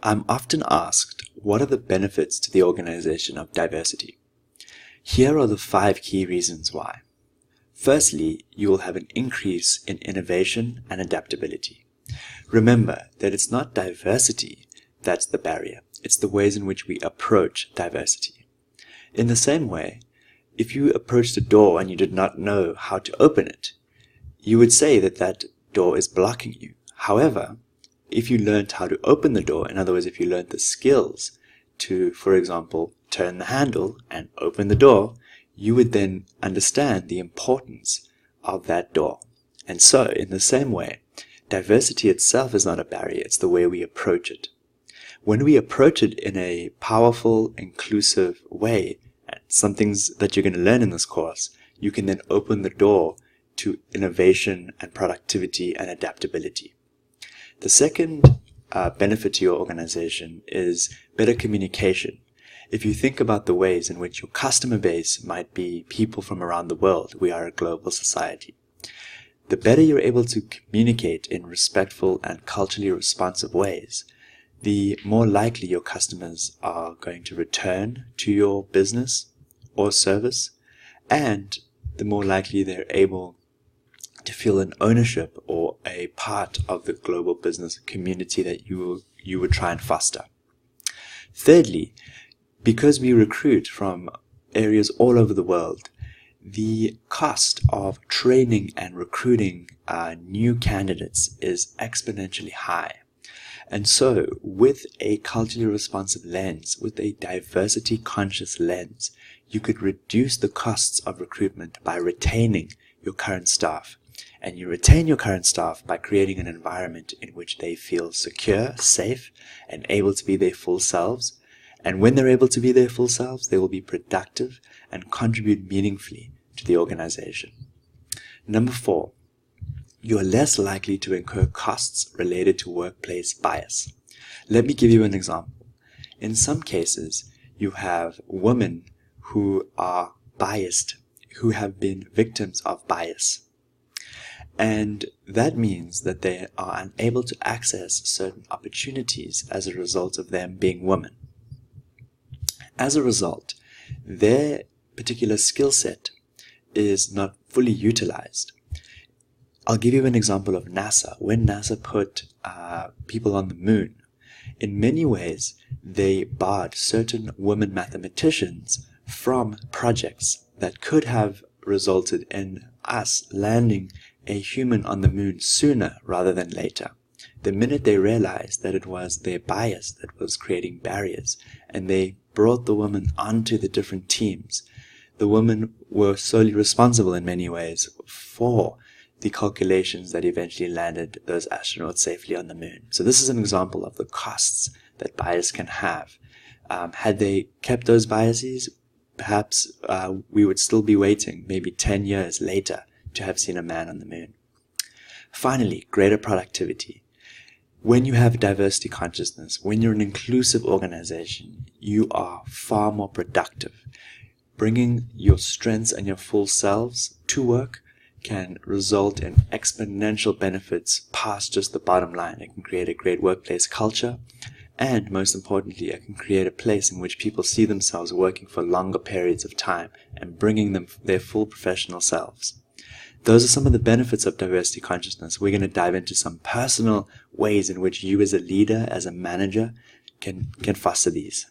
I'm often asked, what are the benefits to the organization of diversity? Here are the 5 key reasons why. Firstly, you will have an increase in innovation and adaptability. Remember that it's not diversity that's the barrier, it's the ways in which we approach diversity. In the same way, if you approached a door and you did not know how to open it, you would say that that door is blocking you. However, if you learned how to open the door, in other words, if you learned the skills to, for example, turn the handle and open the door, you would then understand the importance of that door. And so, in the same way, diversity itself is not a barrier, it's the way we approach it. When we approach it in a powerful, inclusive way, and some things that you're going to learn in this course, you can then open the door to innovation and productivity and adaptability. The second benefit to your organization is better communication. If you think about the ways in which your customer base might be people from around the world, we are a global society. The better you're able to communicate in respectful and culturally responsive ways, the more likely your customers are going to return to your business or service, and the more likely they're able to feel an ownership or a part of the global business community that you would try and foster. Thirdly, because we recruit from areas all over the world, the cost of training and recruiting new candidates is exponentially high. And so, with a culturally responsive lens, with a diversity conscious lens, you could reduce the costs of recruitment by retaining your current staff. And you retain your current staff by creating an environment in which they feel secure, safe, and able to be their full selves. And when they're able to be their full selves, they will be productive and contribute meaningfully to the organization. Number 4, you are less likely to incur costs related to workplace bias. Let me give you an example. In some cases, you have women who are biased, who have been victims of bias. And that means that they are unable to access certain opportunities as a result of them being women. As a result, their particular skill set is not fully utilized. I'll give you an example of NASA. When NASA put people on the moon, in many ways, they barred certain women mathematicians from projects that could have resulted in us landing a human on the moon sooner rather than later. The minute they realized that it was their bias that was creating barriers, and they brought the women onto the different teams, the women were solely responsible in many ways for the calculations that eventually landed those astronauts safely on the moon. So this is an example of the costs that bias can have. Had they kept those biases, perhaps we would still be waiting maybe 10 years later to have seen a man on the moon. Finally, greater productivity. When you have diversity consciousness, when you're an inclusive organization, you are far more productive. Bringing your strengths and your full selves to work can result in exponential benefits past just the bottom line. It can create a great workplace culture, and most importantly, it can create a place in which people see themselves working for longer periods of time and bringing them their full professional selves. Those are some of the benefits of diversity consciousness. We're going to dive into some personal ways in which you as a leader, as a manager, can foster these.